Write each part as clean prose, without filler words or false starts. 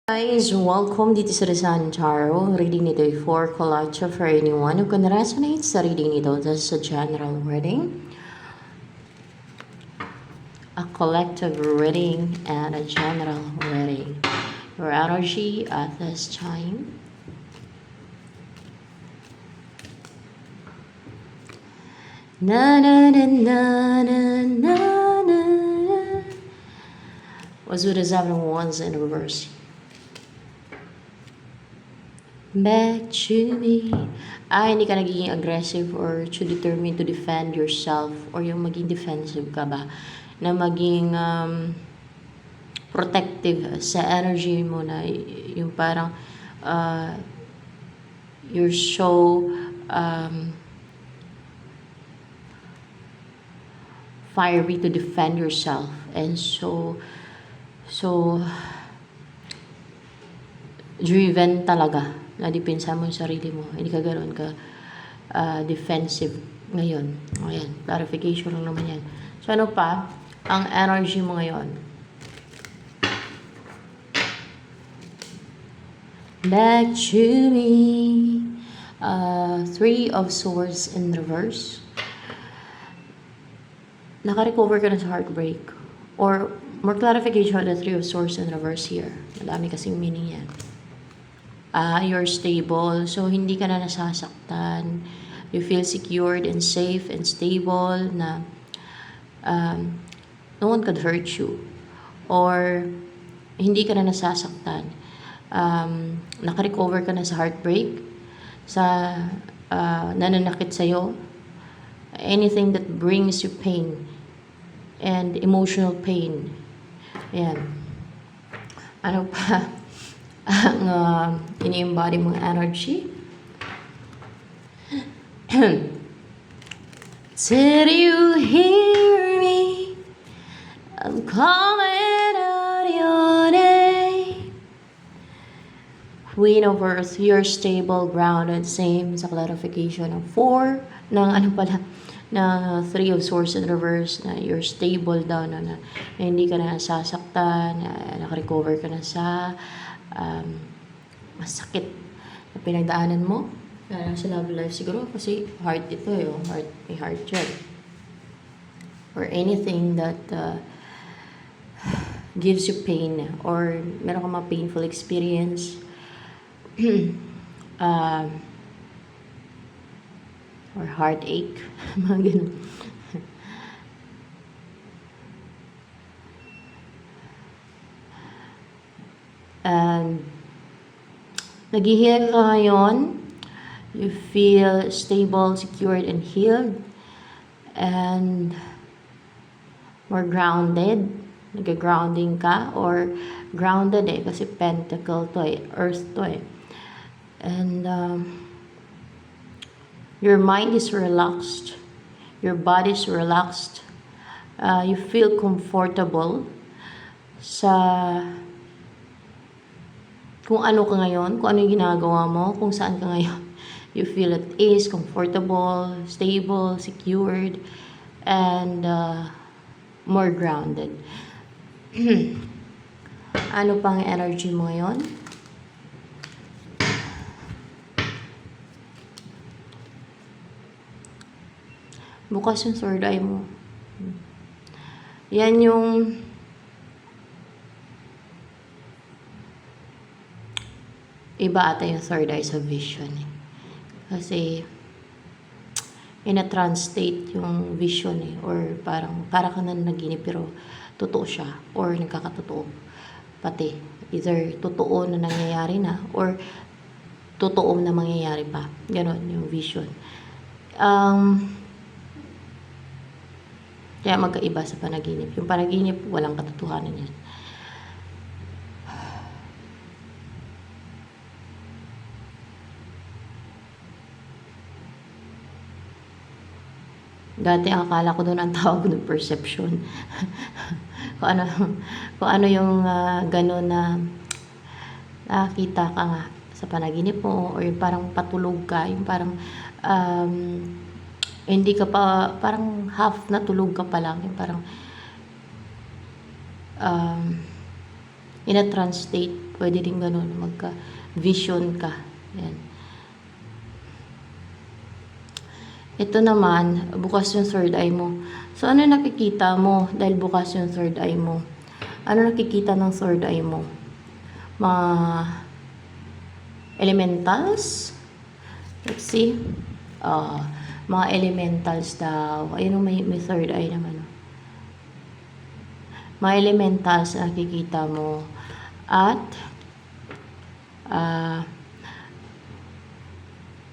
Guys, welcome dito sa Rizan Tarot. Reading nito ay for collective for anyone who can resonate sa reading nito. This is a general reading. A collective reading and a general reading. Your energy at this time. Na na na na na na na. Was with the 7 wands in reverse. Back to me. Hindi ka nagiging aggressive or to determine to defend yourself or yung maging defensive ka ba na maging protective sa energy mo na yung parang you're so fiery to defend yourself and so driven talaga na depensa mo yung sarili mo. Hindi ka ganoon ka defensive ngayon. Ayan, clarification lang naman yan. So ano pa ang energy mo ngayon? Back to me. 3 of Swords in reverse. Naka-recover ka na sa heartbreak. Or more clarification on the 3 of Swords in reverse here. Madami kasing meaning yan. You're stable, so hindi ka na nasasaktan. You feel secured and safe and stable na no one could hurt you. Or hindi ka na nasasaktan. Naka-recover ka na sa heartbreak, sa nananakit sa'yo. Anything that brings you pain and emotional pain. Ayan. Ano pa? Ang ini-embody mong energy. Did you hear me? I'm calling out your name. Queen of Earth, you're stable, grounded, same sa clarification ng 4 ng ng 3 of Swords in reverse na you're stable daw na hindi ka na nasasaktan, naka-recover ka na sa masakit na pinagdaanan mo sa love life siguro kasi heart ito yung may heart yan or anything that gives you pain or meron ka mga painful experience or heartache mga ganun. And nag-heal ka ngayon. You feel stable, secured, and healed. And more grounded. Nag-grounding ka or grounded kasi pentacle to earth to And your mind is relaxed. Your body is relaxed. You feel comfortable sa kung ano ka ngayon, kung ano yung ginagawa mo, kung saan ka ngayon. You feel at ease, comfortable, stable, secured, and more grounded. Ano pang energy mo ngayon? Bukas yung third eye mo. Yan yung iba ata yung third eye sa vision. Kasi in a trance state yung vision or parang para ka na naginip pero totoo siya or nagkakatotoo pati. Either totoo na nangyayari na or totoo na mangyayari pa. Ganon yung vision. Kaya magkaiba sa panaginip. Yung panaginip, walang katotohanan yan. Dati ang akala ko doon ang tawag ng perception. kung ano yung gano'n na nakakita ka nga sa panaginip mo or yung parang patulog ka, yung parang hindi ka pa, parang half na tulog ka pa lang, yung parang in a trance state, pwede din ganun, magka-vision ka. Yan. Ito naman, bukas yung third eye mo. So, ano nakikita mo dahil bukas yung third eye mo? Ano nakikita ng third eye mo? Mga elementals? Let's see. Mga elementals daw. Ayun, may third eye naman. Mga elementals na nakikita mo. At,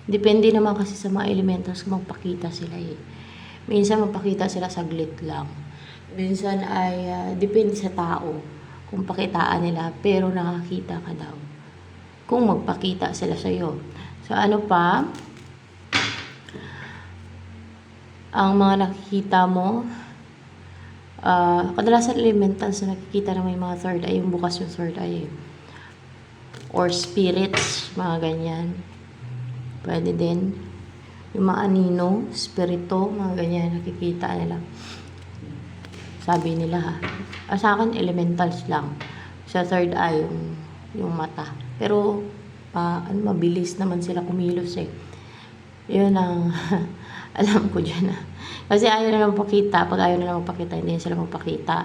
depende naman kasi sa mga elementals kung magpakita sila eh. Minsan magpakita sila saglit lang. Minsan ay depende sa tao kung pakitaan nila, pero nakakita ka daw kung magpakita sila sa iyo. So ano pa? Ang mga nakikita mo, kadalasan elementals na nakikita na may mga third eye, yung bukas yung third eye. Or spirits, mga ganyan. Pwede din. Yung mga anino, spirito, mga ganyan, nakikita nila. Sabi nila ha. Sa akin, elementals lang. Sa third eye, yung mata. Pero, mabilis naman sila kumilos eh. Yun ang alam ko dyan ha. Kasi ayaw na lang magpakita. Pag ayaw na lang magpakita, hindi yan sila magpakita.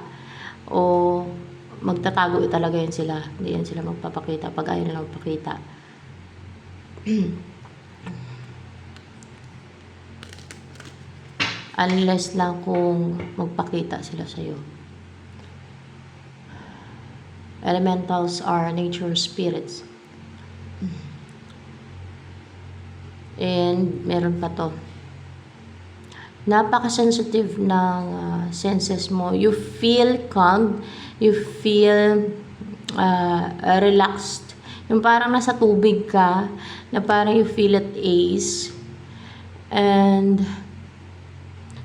O magtatago talaga yan sila. Hindi yan sila magpapakita pag ayaw na lang magpakita. Unless lang kung magpakita sila sa'yo. Elementals are nature spirits. And meron pa to. Napaka-sensitive ng senses mo. You feel calm. You feel relaxed. Yung parang nasa tubig ka, na parang you feel at ease. And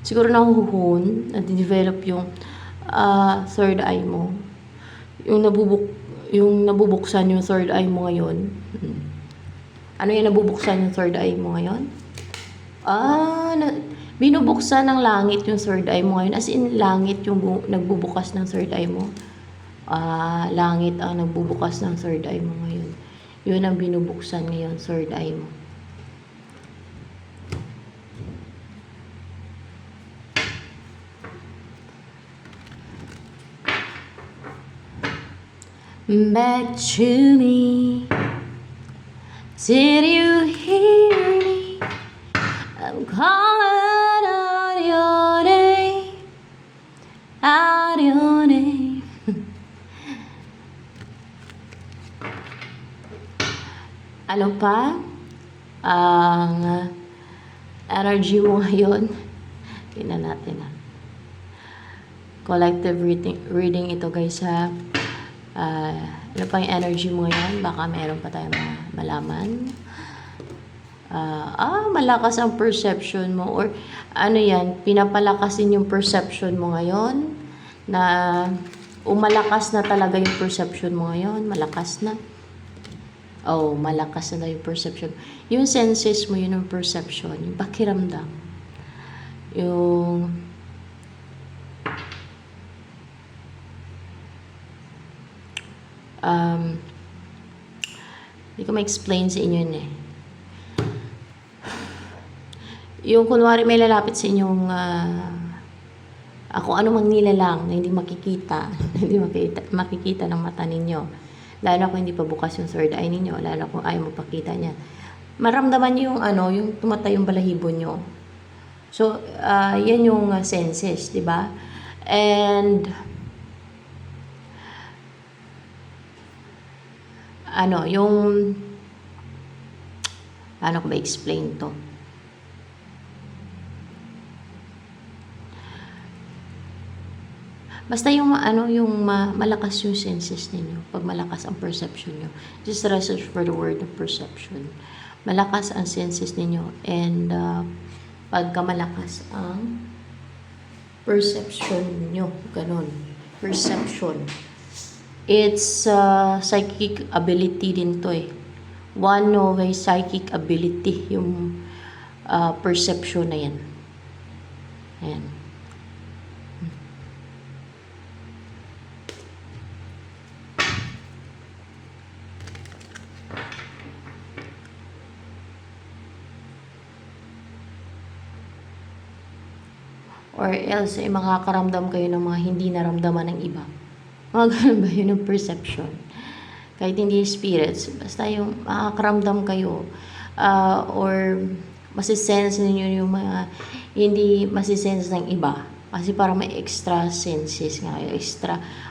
siguro nahuhun, na-develop yung third eye mo. Yung nabubuksan yung third eye mo ngayon. Ano yung nabubuksan yung third eye mo ngayon? Binubuksan ng langit yung third eye mo ngayon. As in, langit yung nagbubukas ng third eye mo. Langit ang nagbubukas ng third eye mo ngayon. Yun ang binubuksan ngayon, third eye mo. Back to me. Did you hear me? I'm calling out your name. Out your name. Ano pa? Ang energy mo ngayon. Tingnan natin ha. Collective reading ito guys ha. Ano pa yung energy mo ngayon? Baka meron pa tayong malaman. Malakas ang perception mo. Or ano yan, pinapalakasin yung perception mo ngayon. Na malakas na talaga yung perception mo ngayon. Malakas na. Malakas na yung perception. Yung senses mo, yun yung perception. Yung pakiramdam. Yung hindi ko ma-explain sa inyo yun eh. Yung kunwari may lalapit sa inyong kung ano mang nilalang na hindi makikita, hindi makikita ng mata ninyo. Lalo kung hindi pa bukas yung third eye ninyo, lalo kung ayaw magpakita niyan. Maramdaman niyo yung tumatay yung balahibo nyo. So, yan yung senses, di ba? And paano ko ba explain to? Basta yung malakas yung senses ninyo. Pag malakas ang perception nyo. Just research for the word of perception. Malakas ang senses ninyo. And pagka malakas ang perception nyo. Ganon. Perception. It's psychic ability din to eh. One way psychic ability. Yung perception na yan. Ayan. or else ay makakaramdam kayo ng mga hindi naramdaman ng iba. Mga ganun ba yun ng perception? Kahit hindi spirits, basta yung makakaramdam kayo or masisense ninyo yung mga hindi masisense ng iba. Kasi parang may extra senses nga,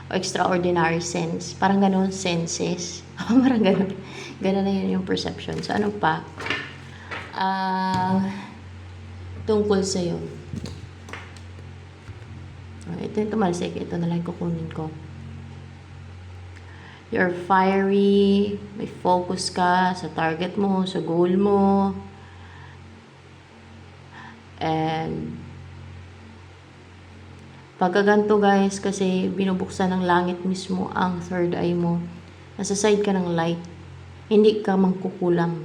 extraordinary sense. Parang ganun, senses. Parang ganun. Ganun na yun yung perception. So, ano pa? Tungkol sa'yo. Ito yung tumalsik. Ito na lang kukunin ko. You're fiery, may focus ka sa target mo, sa goal mo. And pagkaganto guys, kasi binubuksan ng langit mismo ang third eye mo. Nasa side ka ng light. Hindi ka mangkukulam.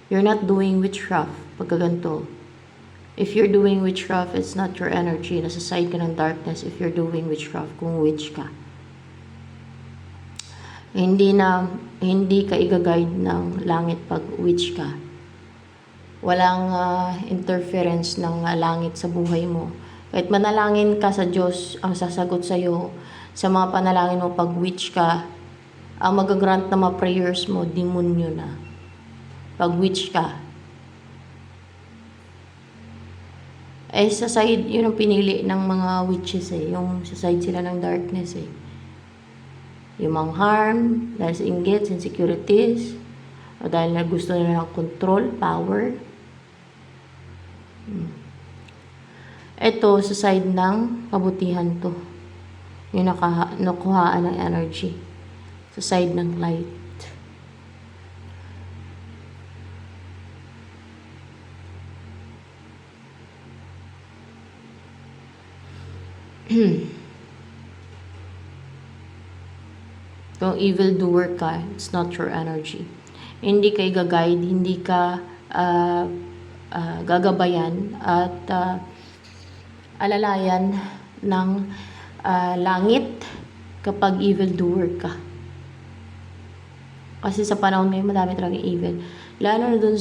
You're not doing witchcraft pagkaganto. If you're doing witchcraft, it's not your energy. Nasa side ka ng darkness if you're doing witchcraft, kung witch ka. Hindi ka i-guide ng langit pag witch ka. Walang interference ng langit sa buhay mo. Kahit manalangin ka sa Diyos, ang sasagot sa'yo sa mga panalangin mo pag witch ka, ang magagrant na mga prayers mo, demonyo na. Pag witch ka. Sa side, yun ang pinili ng mga witches yung sa side sila ng darkness Yung mga harm, dahil sa inggits, insecurities, o dahil na gusto nila ng control, power. Ito, sa side ng kabutihan to. Yung nakuhaan ng energy. Sa side ng light. Kung evildoer ka, it's not your energy. Hindi ka i-guide, hindi ka gagabayan at alalayan ng langit kapag evildoer ka. Kasi sa panahon ngayon, madami talaga evil. Lalo na dun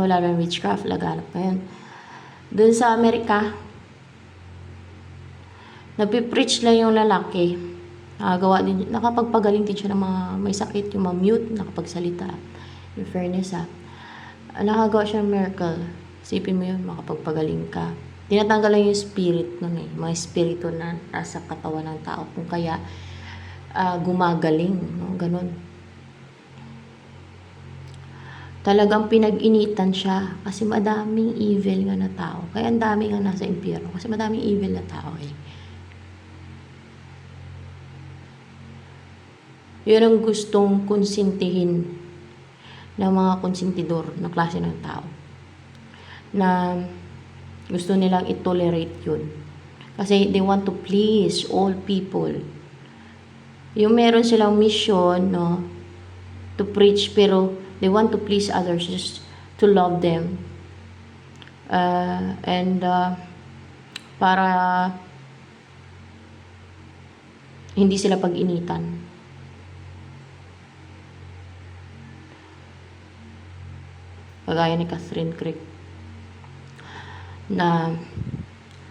lalo na witchcraft, laganap ngayon. Dun sa Amerika, nagpipreach lang yung lalaki. Nakapagpagaling din siya ng mga may sakit, yung mga mute, nakapagsalita. In fairness nakagawa siya ng miracle. Isipin mo yun, makapagpagaling ka. Tinatanggal lang yung spirit nun mga spirito na nasa katawan ng tao. Kung kaya gumagaling, no? Ganun. Talagang pinag-initan siya kasi madaming evil nga na tao. Kaya ang dami nga nasa impyerno kasi madaming evil na tao Yun ang gustong konsintihin ng mga konsentidor na klase ng tao. Na gusto nilang i-tolerate yun. Kasi they want to please all people. Yung meron silang mission, no, to preach, pero they want to please others, just to love them. Para hindi sila pag-initan. Kagaya ni Catherine Creek na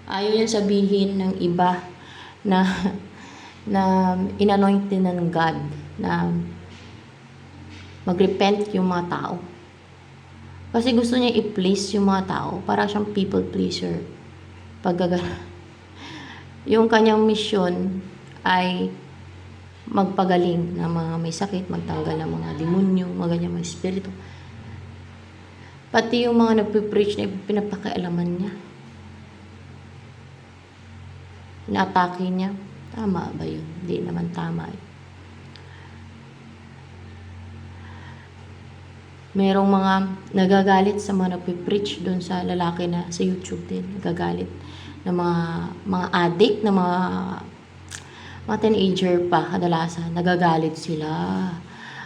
ayaw yan sabihin ng iba na inanoint din ng God na magrepent yung mga tao. Kasi gusto niya i-please yung mga tao. Para siyang people pleaser. Yung kanyang mission ay magpagaling ng mga may sakit, magtanggal ng mga demonyo, mga ganyan, mga espiritu. Pati yung mga nagpipreach na pinapakialaman niya. Inaatake niya. Tama ba yun? Hindi naman tama Merong mga nagagalit sa mga nagpipreach doon sa lalaki na sa YouTube din. Nagagalit na mga addict, na mga teenager pa kadalasan. Nagagalit sila.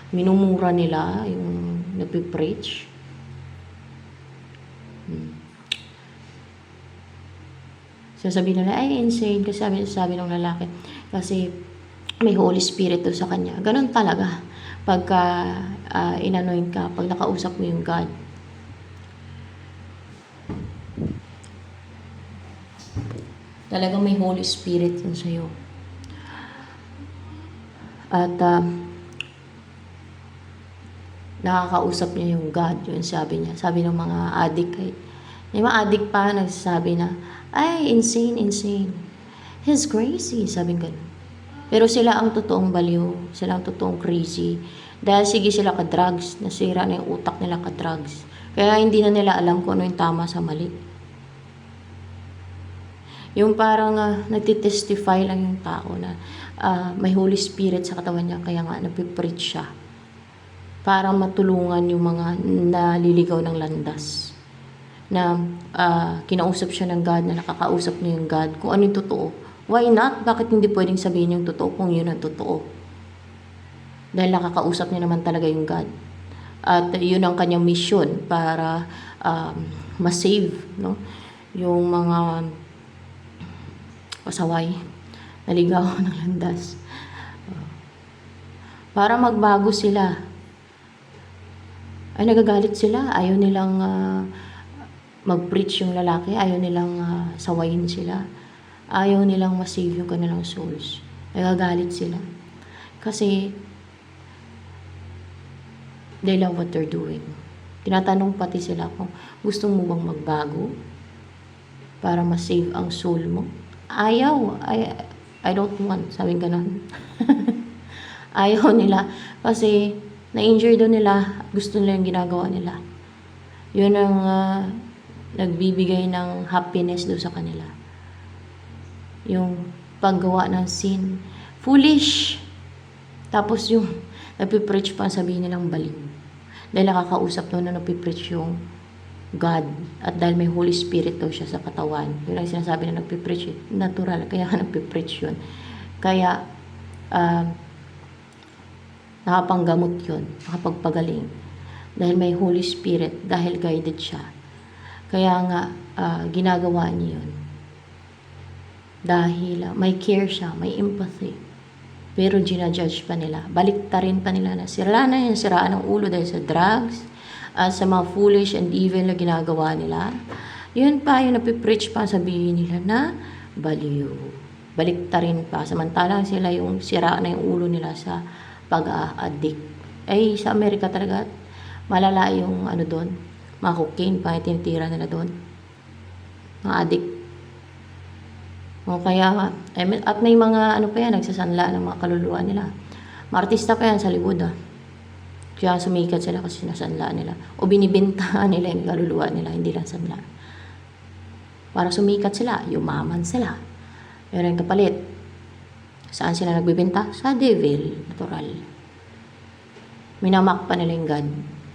Minumura nila yung nagpipreach. So sabi nila, ay insane. Kasi sabi ng lalaki, kasi may Holy Spirit sa kanya. Ganun talaga. Pagka inanoint ka, pag nakausap mo yung God. Talagang may Holy Spirit yun sa'yo. At nakakausap niya yung God, yun sabi niya. Sabi ng mga addict, may mga addict pa nagsasabi na, ay, insane, insane. His crazy, sabi ganun. Pero sila ang totoong baliw, sila ang totoong crazy. Dahil sige sila ka-drugs, nasira na yung utak nila ka-drugs. Kaya hindi na nila alam kung ano yung tama sa mali. Yung parang nagtitestify lang yung tao na may Holy Spirit sa katawan niya, kaya nga napipreach siya. Para matulungan yung mga naliligaw ng landas. Na kinausap siya ng God, na nakakausap niya yung God, kung ano yung totoo. Why not? Bakit hindi pwedeng sabihin yung totoo kung yun ang totoo? Dahil nakakausap niya naman talaga yung God. At yun ang kanyang mission para ma-save, no? Yung mga pasaway, naligaw ng landas. Para magbago sila. Ay, nagagalit sila. Ayaw nilang mag-preach yung lalaki. Ayaw nilang sawayin sila. Ayaw nilang ma-save yung kanilang souls. Nagagalit sila. Kasi they love what they're doing. Tinatanong pati sila kung gusto mo bang magbago para ma-save ang soul mo. Ayaw. I don't want. Sabing ganon. Ayaw nila. Kasi na-injure daw nila. Gusto nila yung ginagawa nila. Yun ang nagbibigay ng happiness daw sa kanila. Yung paggawa ng sin. Foolish. Tapos yung napipreach pa, sabihin nilang baliw. Dahil nakakausap daw na napipreach yung God. At dahil may Holy Spirit daw siya sa katawan. Yun ang sinasabi na nagpipreach. Natural. Kaya nagpipreach yun. Kaya nakapanggamot yun. Nakapagpagaling. Dahil may Holy Spirit. Dahil guided siya. Kaya nga ginagawa niya yun. Dahil may care siya. May empathy. Pero ginajudge pa nila. Baliktarin pa nila na siraan na yan. Siraan ng ulo dahil sa drugs. Sa mga foolish and evil na ginagawa nila. Yun pa, yung napipreach pa, sabihin nila na baliw. Baliktarin pa. Samantalang sila yung sira na yung ulo nila sa pag-addict. Ay, sa Amerika talaga, malala yung ano doon. Mga cocaine pa, tinitira nila doon. Mga addict. O kaya, at may mga ano pa yan, nagsasanla ng mga kaluluwa nila. Mga artista pa yan sa likod Kaya sumikat sila kasi nasanla nila. O binibintahan nila yung kaluluwa nila, hindi lang sanla. Para sumikat sila, yumaman sila. Pero yung kapalit, saan sila nagbibenta? Sa devil, natural. Minamak pa nila yung God.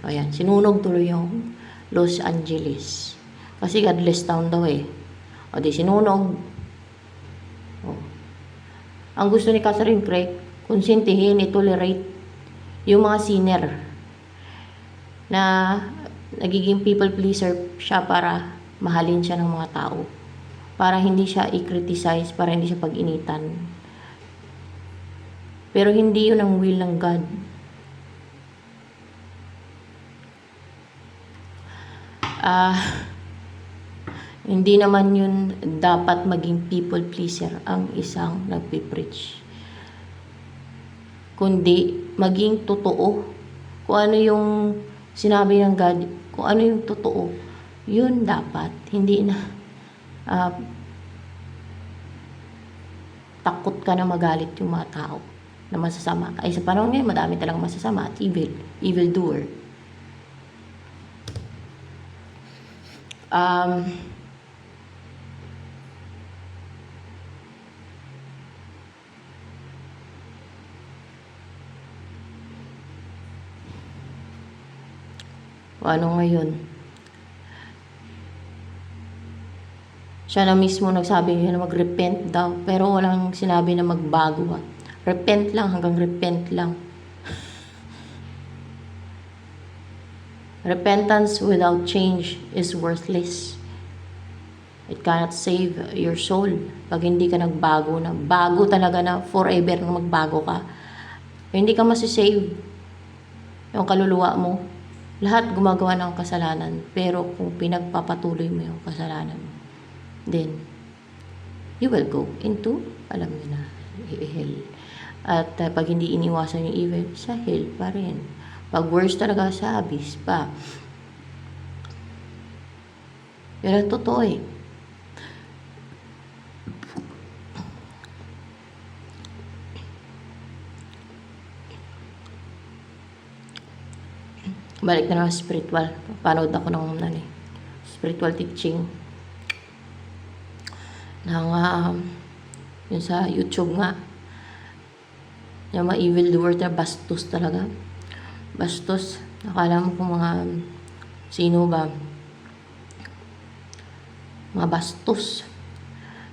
Ayan, sinunog tuloy yung Los Angeles. Kasi godless town daw O di sinunog. Ang gusto ni Catherine Craig, konsintihin, i-tolerate yung mga sinner na nagiging people pleaser siya para mahalin siya ng mga tao. Para hindi siya i-criticize, para hindi siya pag-initan. Pero hindi yun ang will ng God. Hindi naman yun dapat maging people pleaser ang isang nagpipreach. Kundi maging totoo. Kung ano yung sinabi ng God, kung ano yung totoo, yun dapat. Hindi na takot ka na magalit yung mga tao na masasama. Ay sa panahon ngayon, madami talagang masasama at evil doer. Ano ngayon? Siya na mismo nagsabi na mag-repent daw, pero walang sinabi na magbago. Repent lang, hanggang repent lang. Repentance without change is worthless. It cannot save your soul. Pag hindi ka nagbago na, bago talaga na forever na magbago ka, hindi ka masisave. Yung kaluluwa mo, lahat gumagawa ng kasalanan, pero kung pinagpapatuloy mo yung kasalanan mo, then you will go into, alam nyo na, hell. At pag hindi iniwasan yung evil, sa hell pa rin. Pag worse talaga, sa abyss pa. Yan ang totoo eh. Balik na naman spiritual. Panood ako ng spiritual teaching ng yun sa YouTube nga. Yung mga evil doer na bastos talaga. Bastos. Akala mo kung mga sino ba? Mga bastos.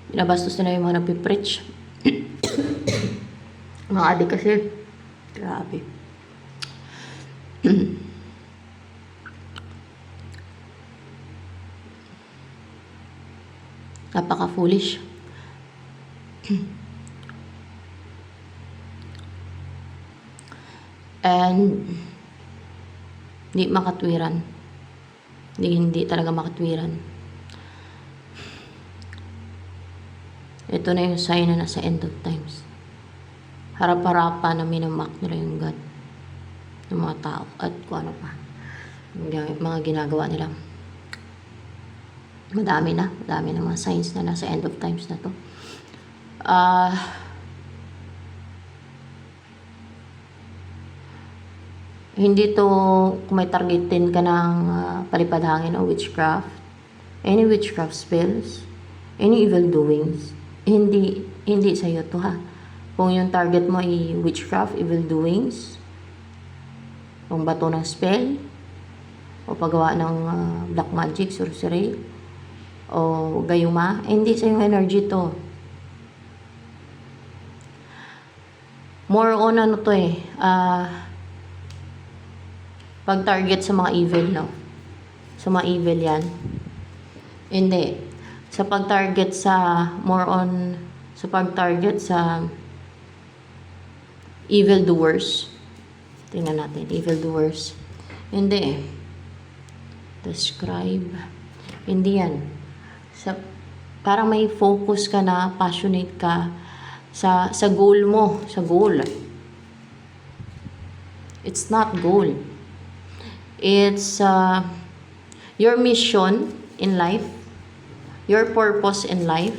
Binabastos nila yung mga nagpipreach. Mga adik kasi. Grabe. Napaka-foolish. And hindi makatwiran. Hindi talaga makatwiran. Ito na yung sign na nasa end of times. Harap-harapan na minamak nila yung God ng mga tao at kung ano pa. Yung mga ginagawa nila. Madami na mga signs na nasa end of times na to. Hindi to kung may targetin ka ng palipad hangin o witchcraft, any witchcraft spells, any evil doings, hindi sa iyo to ha. Kung yung target mo ay witchcraft, evil doings, kung bato ng spell, o paggawa ng black magic, sorcery, o gayuma, hindi sa yung energy to. More on ano to eh, pag target sa mga evil, no? Sa mga evil yan. Hindi. Sa pag-target sa, more on, sa pag-target sa evil doers. Tingnan natin, evil doers. Hindi eh. Describe. Hindi yan. Parang may focus ka na, passionate ka sa goal mo, sa goal. It's not goal. It's your mission in life, your purpose in life.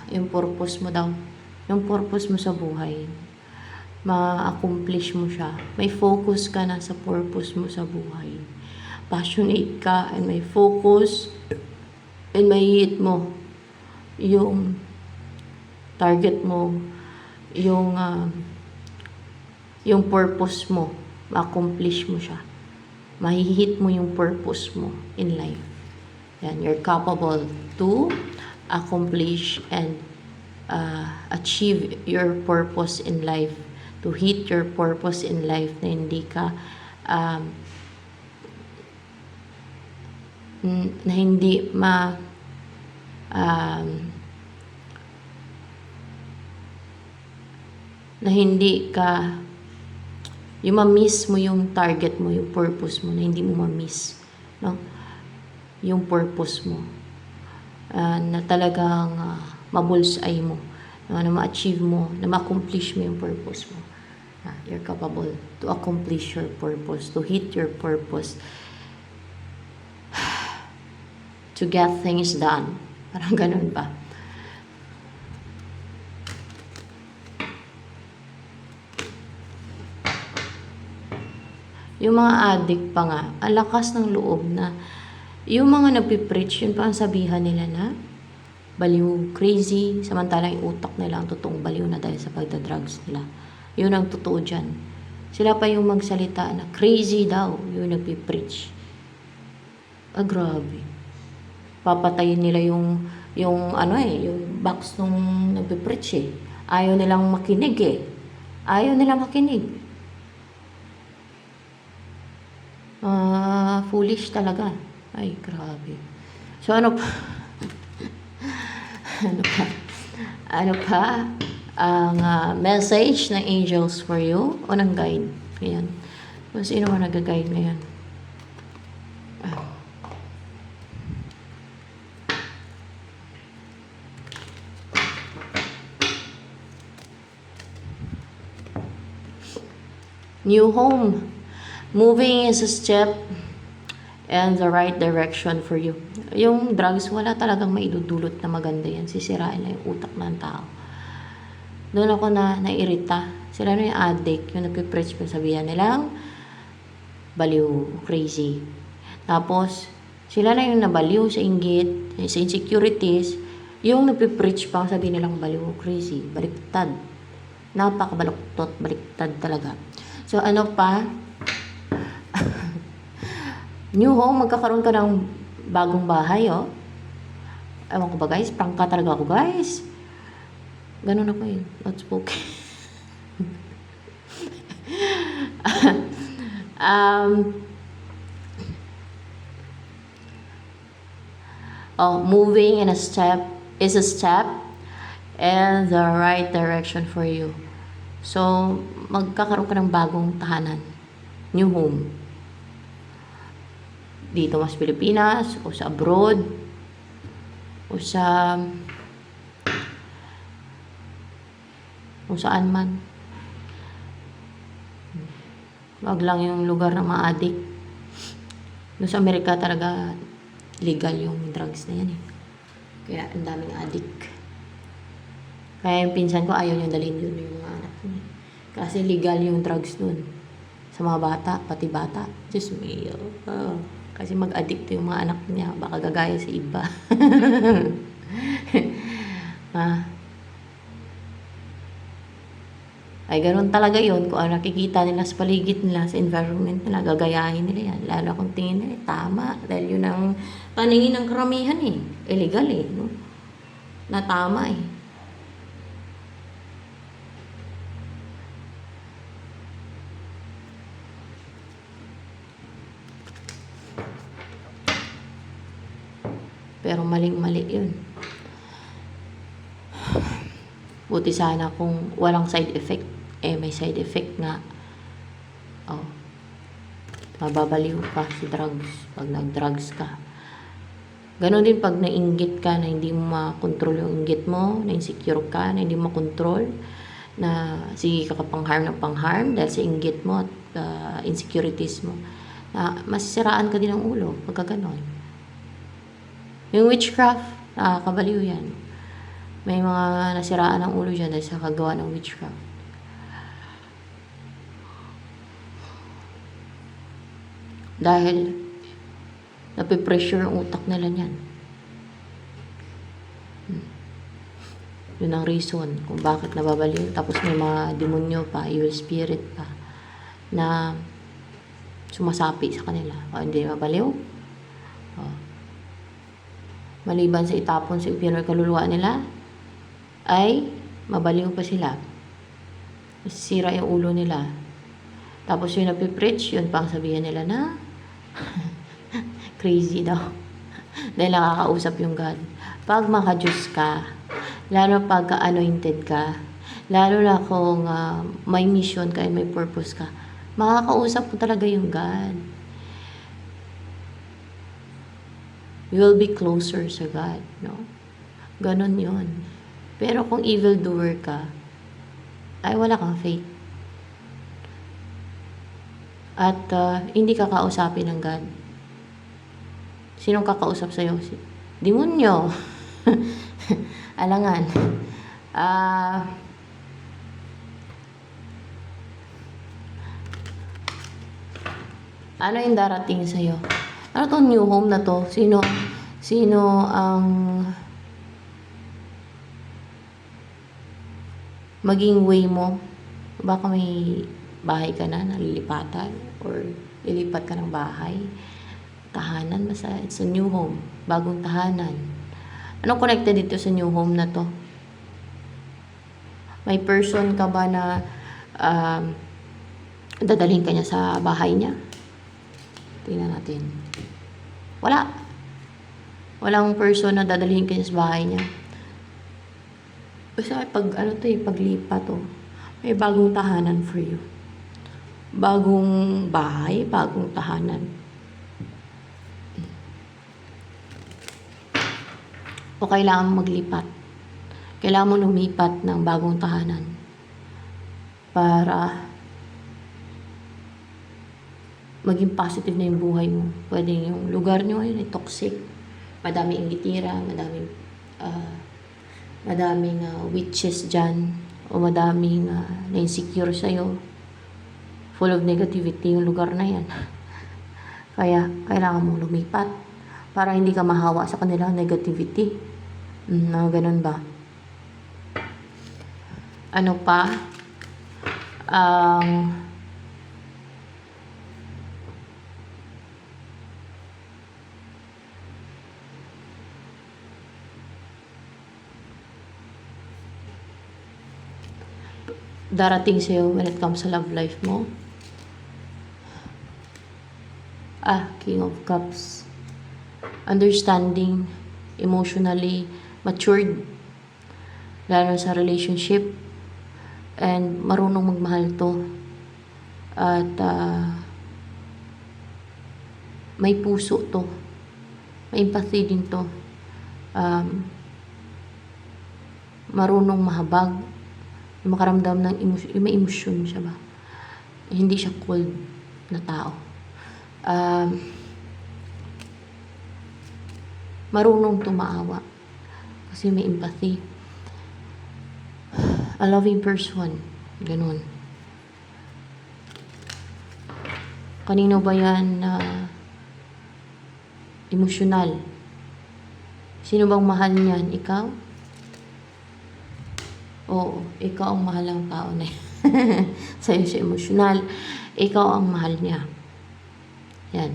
Yung purpose mo daw. Yung purpose mo sa buhay. Ma-accomplish mo siya. May focus ka na sa purpose mo sa buhay. Passionate ka and may focus and may hit mo yung target mo, yung purpose mo, ma-accomplish mo siya. Mahihit mo yung purpose mo in life. Yan, you're capable to accomplish and achieve your purpose in life, to hit your purpose in life na hindi ka na hindi na hindi ka yung ma-miss mo yung target mo, yung purpose mo, na hindi mo ma-miss, no? Yung purpose mo, na talagang ma-bullseye mo, no? Na ma-achieve mo, na ma-accomplish mo yung purpose mo. You're capable to accomplish your purpose, to hit your purpose, to get things done. Parang ganun ba? Yung mga addict pa nga, ang lakas ng loob na, yung mga nagpipreach, yun pa ang sabihan nila na baliw, crazy, samantalang yung utak nila ang totoong baliw na dahil sa pagdadrugs nila. Yun ang totoo dyan. Sila pa yung magsalita na crazy daw, yung nagpipreach. Grabe. Papatayin nila yung box nung nagpipreach eh. Ayaw nilang makinig eh. Ayaw nilang makinig. Foolish talaga. Ay, grabe. So, ano pa? Ano pa? Ang message ng angels for you o ng guide. Ayan. Kung sino man nag-guide ngayon. New home. Moving is a step and the right direction for you. Yung drugs, wala talagang maidudulot na maganda yan. Sisirain na yung utak ng tao. Doon ako nairita. Sila na yung addict, yung nagpipreach pa sabihan nilang baliw, crazy. Tapos, sila na yung nabaliw sa inggit, sa insecurities, yung nagpipreach pa sabihin nilang baliw, crazy, baliktad. Napakabaluktot, baliktad talaga. So, ano pa? New home, magkakaroon ka ng bagong bahay, oh. Ewan ko ba, guys? Prangka talaga ako, guys. Ganun ako eh. Outspoken. Moving in a step is a step and the right direction for you. So, magkakaroon ka ng bagong tahanan. New home. Dito mas Pilipinas, o sa abroad, o sa kung saan man. Wag lang yung lugar ng mga addict. Doon sa Amerika talaga legal yung drugs na yan eh. Kaya ang daming addict. Kaya yung pinsan ko ayaw niya dalhin yun yung mga anak niya. Kasi legal yung drugs dun. Sa mga bata, pati bata. Diyos me. Oh. Kasi mag-addict yung mga anak niya. Baka gagaya sa iba. Ay, ganun talaga yun. Kung ano nakikita nila sa paligid nila, sa environment nila, gagayahin nila yan. Lalo kung tingin nila, tama. Dahil yun ang paningin ng karamihan eh. Illegal eh. No? Na tama eh. Pero maling-mali yun. Buti sana kung walang side effect. May side effect nga. Mababaliw ka sa drugs pag nag-drugs ka. Ganon din pag nainggit ka na hindi mo makontrol yung inggit mo, na insecure ka, na hindi mo makontrol, na sige ka pang-harm ng pang-harm dahil sa inggit mo at insecurities mo. Masisiraan ka din ng ulo pagka ganon. Yung witchcraft, nakakabaliw yan. May mga nasiraan ng ulo dyan dahil sa kagawa ng witchcraft. Dahil napipressure ang utak nila niyan. Yun ang reason kung bakit nababaliw. Tapos may mga demonyo pa, evil spirit pa, na sumasapi sa kanila. Hindi mabaliw. Maliban sa itapon sa impyerno kaluluwa nila, ay mabaliw pa sila. Sira yung ulo nila. Tapos yung napipreach, yun pang sabihin nila na crazy daw. Dahil nakakausap yung God. Pag maka-Diyos ka, lalo pag anointed ka, lalo na kung may mission ka and may purpose ka, makakausap mo talaga yung God. You will be closer sa God, no? Ganon yun. Pero kung evildoer ka, ay wala kang faith. At hindi ka kausapin ng God. Sinong kakausap sa'yo? Demonyo. Alangan. Ano yung darating sa'yo? Ano tong new home na to? Sino ang maging way mo? Baka may bahay ka na nalilipatan or lilipat ka ng bahay, tahanan, basta it's a new home, bagong tahanan. Anong connected dito sa new home na to? May person ka ba na dadalhin ka niya sa bahay niya? Tingnan natin. Wala. Walang person na dadalhin ka niya sa bahay niya. Basta pag paglipat to, may bagong tahanan for you. Bagong bahay, bagong tahanan. O kailangan mo maglipat. Kailangan mo lumipat ng bagong tahanan para maging positive na yung buhay mo. Pwede yung lugar nyo ngayon ay toxic. Madaming inggitira, madaming witches dyan, o madaming na-insecure sa'yo. Full of negativity yung lugar na yan. Kaya, kailangan mong lumipat para hindi ka mahawa sa kanilang negativity. Ganun ba? Ano pa? Darating sa'yo when it comes sa love life mo. King of Cups. Understanding, emotionally matured, lalo sa relationship, and marunong magmahal to. At may puso to. May empathy din to. Marunong mahabag, makaramdam ng may emosyon siya ba. Hindi siya cold na tao. Marunong tumaawa kasi may empathy. A loving person, ganun. Kanino ba yan na emosyonal? Sino bang mahal niyan? Ikaw? Oo, ikaw ang mahal ng tao na yan. Sa'yo siya emosyonal. Ikaw ang mahal niya. Yan.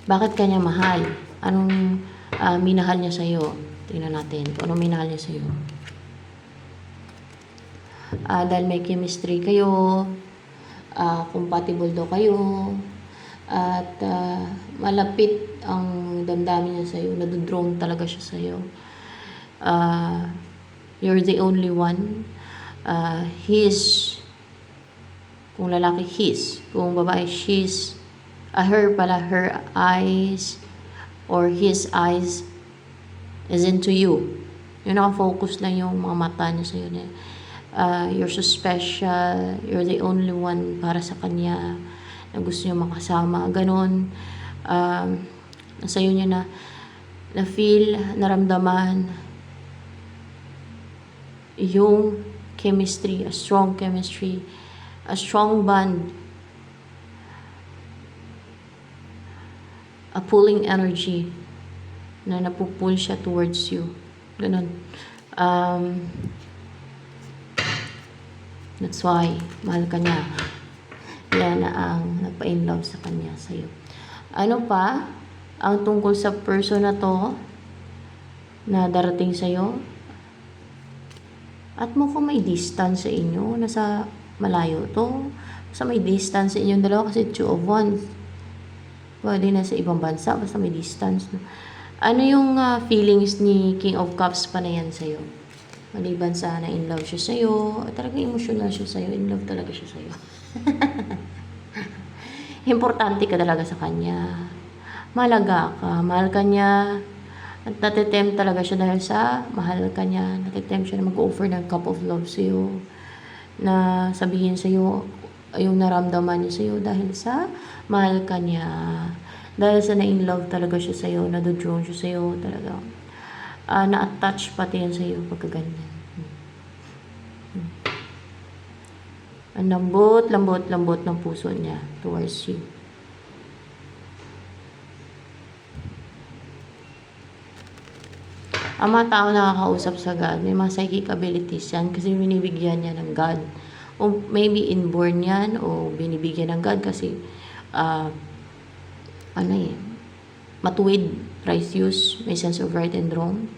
Bakit kanya mahal? Anong minahal niya sa'yo? Tingnan natin kung anong minahal niya sa'yo. Dahil may chemistry kayo, compatible daw kayo, at malapit ang damdamin niya sa'yo, nadodrone talaga siya sa'yo. You're the only one. Kung lalaki, his. Kung babae, she's. Her eyes or his eyes is into you. Yung nakafocus lang yung mga mata niya sa'yo. You're so special. You're the only one para sa kanya na gusto niya makasama. Ganon. Sa'yo niya na feel, naramdaman yung chemistry, a strong chemistry, a strong bond, a pulling energy na napupull siya towards you. Ganon. That's why mahal ka niya. Yan na ang nagpa-inlove sa kanya sa'yo. Ano pa ang tungkol sa person na to na darating sa'yo? At mukhang may distance sa inyo. Nasa malayo to. Basta may distance sa inyong dalawa kasi 2 of Wands. Pwede na sa ibang bansa. Basta may distance. Ano yung feelings ni King of Cups pa na yan sa'yo? Maliban sa na in love siya sa'yo. Talagang emotional siya sa'yo. In love talaga siya sa'yo. Importante ka talaga sa kanya. Mahalaga ka. Mahal ka niya. At natitempt talaga siya dahil sa mahal ka niya. Natitempt siya na mag-offer ng cup of love sa'yo. Na sabihin sa'yo yung naramdaman niya sa'yo dahil sa mahal ka niya. Dahil sa na-in love talaga siya sa'yo. Nadodrone siya sa'yo talaga. Na-attach pati yan sa'yo pagka ganyan. Ang lambot ng puso niya towards you. Ang mga tao nakakausap sa God, may mga psychic abilities yan kasi binibigyan niya ng God. O maybe inborn yan o binibigyan ng God kasi matuwid, righteous, may sense of right and wrong,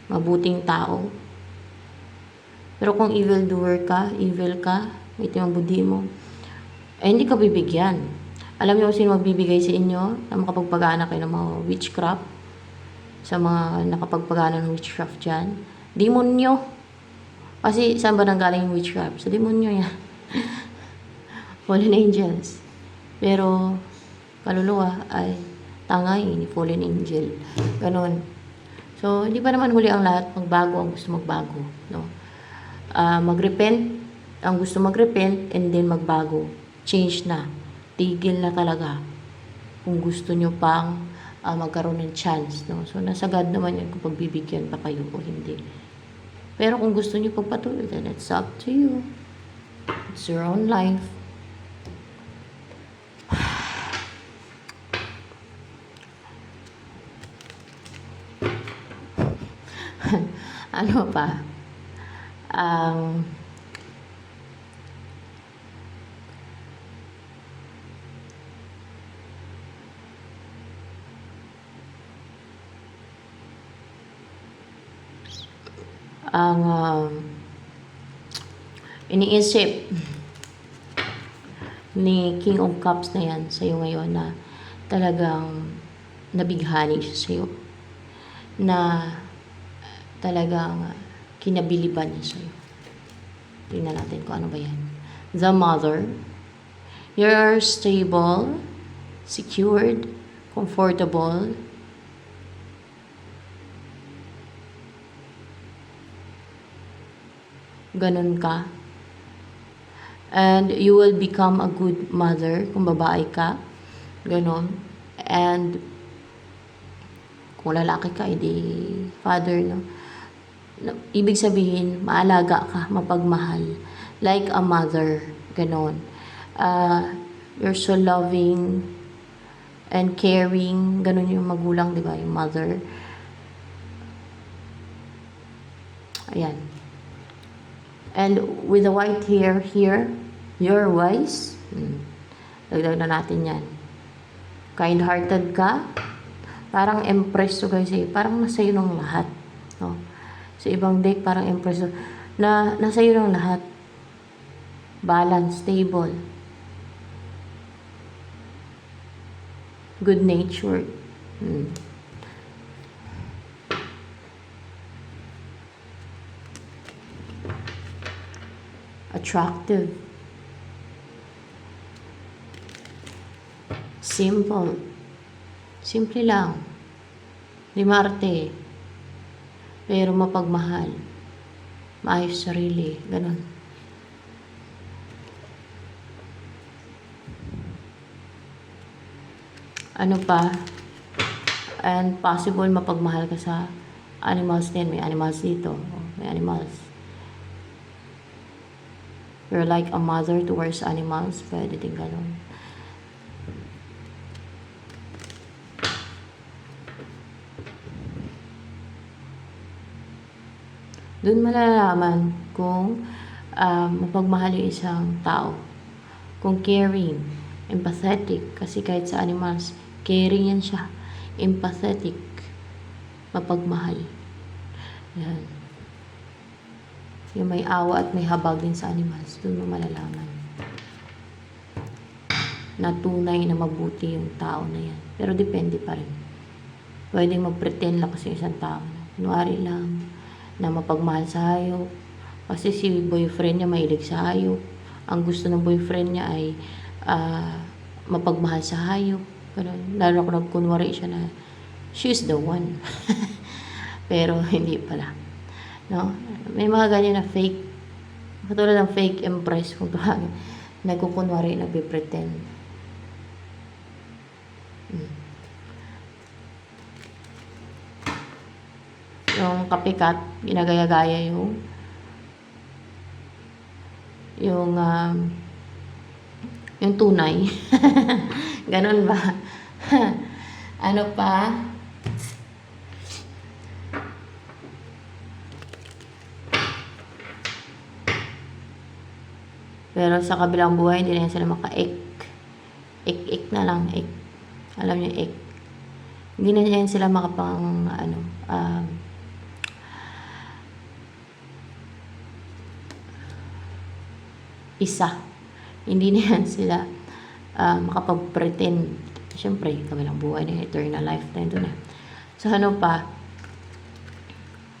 mabuting tao. Pero kung evil ka, may timang budhi mo, hindi ka bibigyan. Alam niyo kung sino magbibigay sa inyo na makapagpagana kayo ng mga witchcraft? Sa mga nakapagpagana ng witchcraft dyan? Demonyo. Kasi saan ba nanggaling yung witchcraft? Sa demonyo yan. Fallen angels. Pero kaluluwa ay tangay ni fallen angel. Ganon. So, hindi pa naman huli ang lahat. Magbago ang gusto magbago. No? Mag-repent Ang gusto mag-repent and then magbago. Change na. Tigil na talaga. Kung gusto nyo pang magkaroon ng chance. No? So, nasa God naman yan kung pagbibigyan pa kayo o hindi. Pero kung gusto nyo pagpatuloy, then it's up to you. It's your own life. Ano pa? Ang iniisip ni King of Cups na yan sa'yo ngayon na talagang nabighani siya sa'yo. Na talagang kinabiliban niya sa'yo. Tingnan natin kung ano ba yan. The Mother. You're stable, secured, comfortable. Ganun ka. And you will become a good mother kung babae ka. Ganun. And kung lalaki ka, edi father, no? Ibig sabihin, maalaga ka, mapagmahal. Like a mother. Ganon. You're so loving and caring. Ganon yung magulang, di ba? Yung mother. Ayan. And with the white hair here, you're wise. Dagdag na natin yan. Kind-hearted ka. Parang empress to guys eh. Parang nasa iyo ng lahat. No? Sa ibang deck, parang empress na nasa iyo ng lahat. Balance, stable. Good natured. Attractive. Simple. Simple lang. Di Marte. Pero mapagmahal. Maayos sarili. Ganon. Ano pa? And possible mapagmahal ka sa animals din. May animals dito. May animals. You're like a mother towards animals. Pwede din ganon. Doon malalaman kung mapagmahal yung isang tao. Kung caring, empathetic. Kasi kahit sa animals, caring yan siya. Empathetic. Mapagmahal. Yan. Yung may awa at may habag din sa animals. Doon mo malalaman. Na tunay na mabuti yung tao na yan. Pero depende pa rin. Pwedeng mag-pretend lang kasi isang tao. Kunwari lang na mapagmahal sa hayop. Kasi si boyfriend niya mahilig sa hayop. Ang gusto ng boyfriend niya ay mapagmahal sa hayop. Ganun. Lalo kung nagkunwari siya na she's the one. Pero hindi pala. No? May mga ganyan na fake. Katulad ng fake empress kung tawagin. Nagkukunwari, nagpipretend. Yung kapikat, ginagaya-gaya yung tunay. Ganon ba? Ano pa? Pero sa kabilang buhay, hindi na sila maka-ek. Ek-ek na lang, ek. Alam niyo, ek. Hindi na yan sila makapang, isa. Hindi na yan sila makapag-pretend. Siyempre, kabilang buhay na eternal life na ito na. So, ano pa?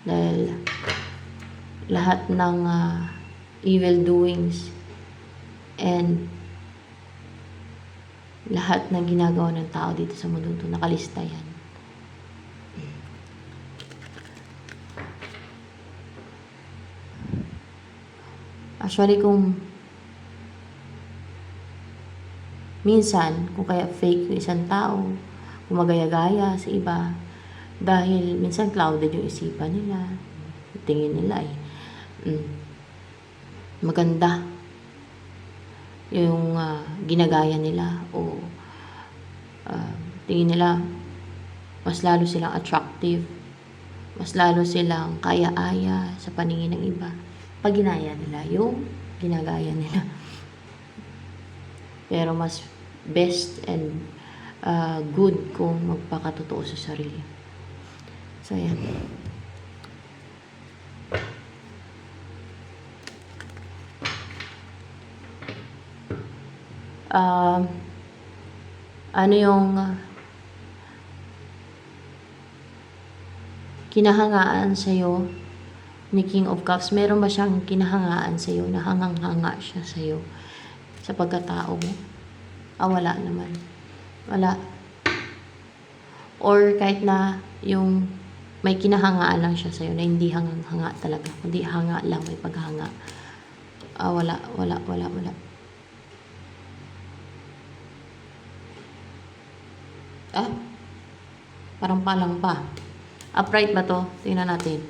Dahil lahat ng evil doings and lahat ng ginagawa ng tao dito sa mundo ito, nakalista yan. Actually, kung minsan, kung kaya fake yung isang tao, kung magaya-gaya sa iba, dahil minsan clouded yung isipan nila, tingin nila maganda yung ginagaya nila, o tingin nila mas lalo silang attractive, mas lalo silang kaya-aya sa paningin ng iba pag ginaya nila yung ginagaya nila. Pero mas best and good kung magpakatotoo sa sarili. So, ayan. Ano yung kinahangaan sa'yo ni King of Cups? Meron ba siyang kinahangaan sa'yo, na hangang-hanga siya sa'yo sa pagkatao mo? Wala naman. Wala. Or kahit na yung may kinahangaan lang siya sa'yo na hindi hangang-hanga talaga, hindi hanga lang, may paghanga. Wala. Parang palang pa. Upright ba to? Tingnan natin.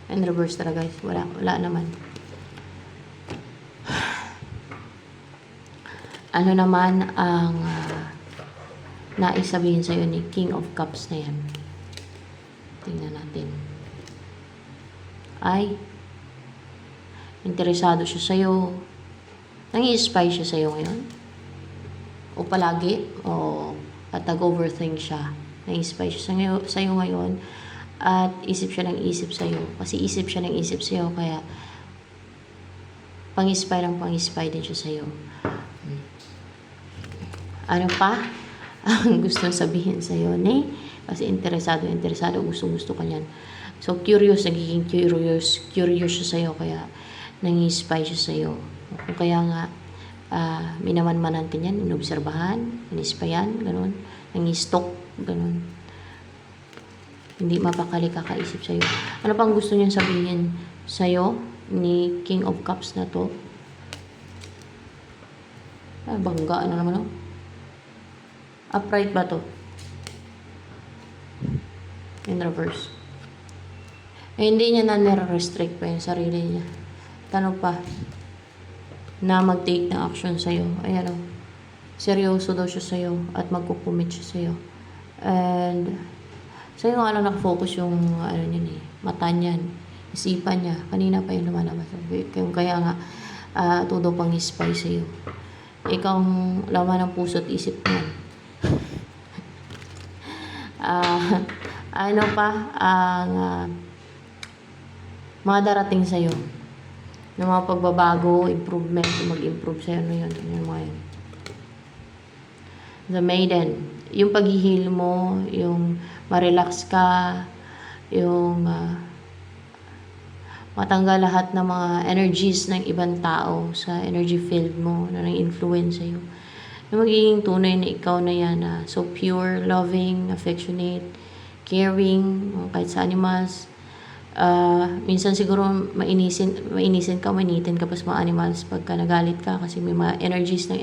And reverse talaga, guys. Wala naman. Ano naman ang nais sabihin sa'yo ni King of Cups na yan? Tingnan natin. Interesado siya sa'yo. Nang-i-spy siya sa'yo ngayon? O palagi? O tag-overthink siya? Nang-i-spy siya sa'yo ngayon? At isip siya ng isip sa'yo. Kasi isip siya ng isip sa'yo, kaya pang-spy din siya sa'yo. Ano pa ang gusto sabihin sa'yo, ne? Kasi interesado, gusto ka niyan. So, nagiging curious siya sa'yo, kaya nang-i-spy siya sa'yo. Kung kaya nga, minaman-manan ka niyan, inobserbahan, in-spyan, ganun, nang-i-stalk, ganun. Hindi mapakali kakaisip sa'yo. Ano pang gusto niyang sabihin sa'yo ni King of Cups na to? Bangga na naman, oh. Upright ba to? In reverse. Hindi niya na nire-restrict pa yung sarili niya. Tanong pa na mag-take ng action sa'yo. Ayan, oh. Seryoso daw siya sa'yo at magkukumit siya sa'yo. And sa'yo nga lang nakafocus yung mata niyan, isipan niya. Kanina pa yung lumalabas. Kaya nga, todo pang spy sa'yo. Ikaw ang laman ng puso at isip niyan. Ano pa ang mga darating sa'yo ng mga pagbabago, improvement, mag-improve sa'yo, yun, mga yun. The Maiden, yung paghihil mo, yung ma-relax ka, yung matanggal lahat ng mga energies ng ibang tao sa energy field mo na nang-influence sa'yo. Yung magiging tunay na ikaw na yan, so pure, loving, affectionate, caring, kahit sa animals. Minsan siguro mainitin ka pa sa mga animals pagka nagalit ka, kasi may mga energies ng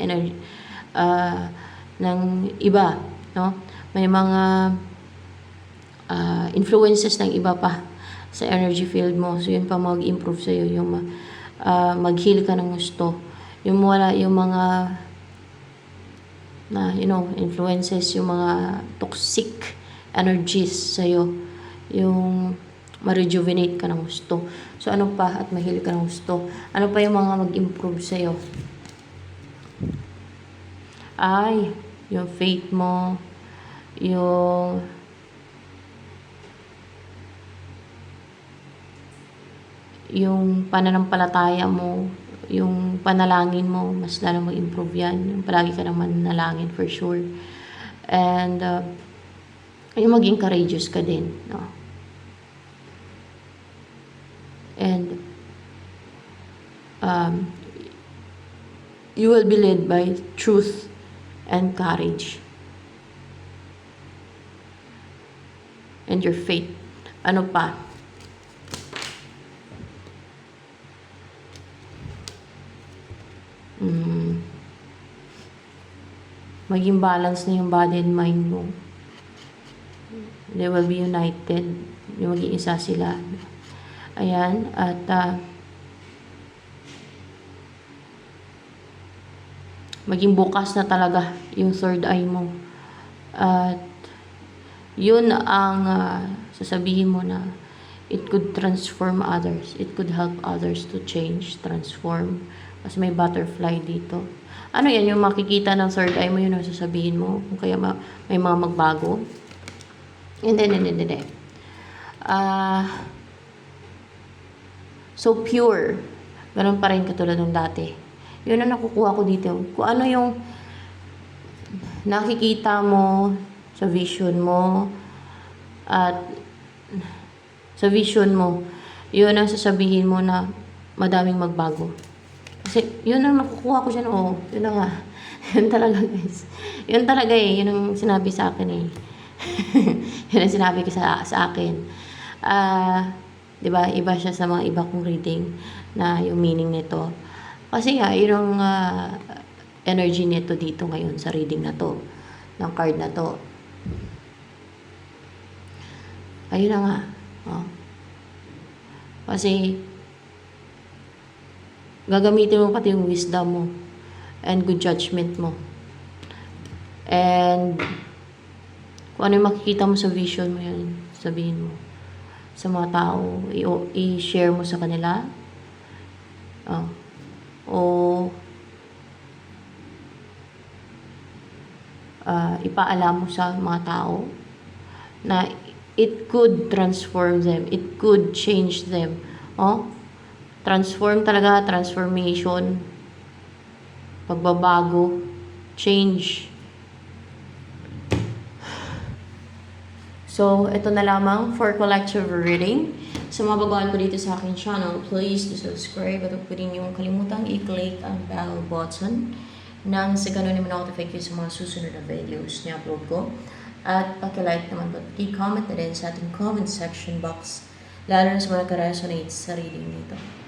iba, no? May mga influences ng iba pa sa energy field mo. So yun pa mag-improve sa'yo, yung mag-heal ka ng gusto, yung wala yung mga influences, yung mga toxic energies sa'yo, yung ma-rejuvenate ka ng gusto. So ano pa, at ma-heal ka ng gusto, ano pa yung mga mag-improve sa'yo? Yung faith mo, yung pananampalataya mo, yung panalangin mo, mas lalo mag-improve yan. Yung palagi ka naman manalangin for sure. And yung maging courageous ka din, no? And you will be led by truth and courage. And your faith. Ano pa? mm, maging balance na yung body and mind mo. They will be united. Yung maging isa sila. Ayan. At maging bukas na talaga yung third eye mo. At yun ang sasabihin mo na it could transform others. It could help others to change, transform. Kasi may butterfly dito. Ano yan? Yung makikita ng third eye mo, yun ang sasabihin mo. Kung kaya may mga magbago. Hindi. So pure. Ganun pa rin katulad ng dati. Yun ang nakukuha ko dito. Kung ano yung nakikita mo sa vision mo at sa vision mo, yun ang sasabihin mo na madaming magbago. Kasi yun ang nakukuha ko dyan. Oo, yun na nga. Yun talaga guys. Yun talaga Yun ang sinabi sa akin Yun ang sinabi ko sa akin. Diba? Iba siya sa mga iba kong reading na yung meaning nito. Kasi nga, yung energy nito dito ngayon sa reading na to, ng card na to. Ayun na nga. Kasi, gagamitin mo pati yung wisdom mo and good judgment mo. And, kung ano yung makikita mo sa vision mo yun, sabihin mo sa mga tao, i-share mo sa kanila. Ipaalam mo sa mga tao na it could transform them, it could change them. Transform talaga, transformation, pagbabago, change. So, ito na lamang for collective reading. Sa mga baguhan ko dito sa aking channel, please do subscribe at huwag po rin yung kalimutang i-click ang bell button nang sa ganun ay ma-notify kayo sa mga susunod na videos na upload ko. At paki-like naman at i-comment na din sa ating comment section box, lalo na sa mga nagka-resonate sa reading nito.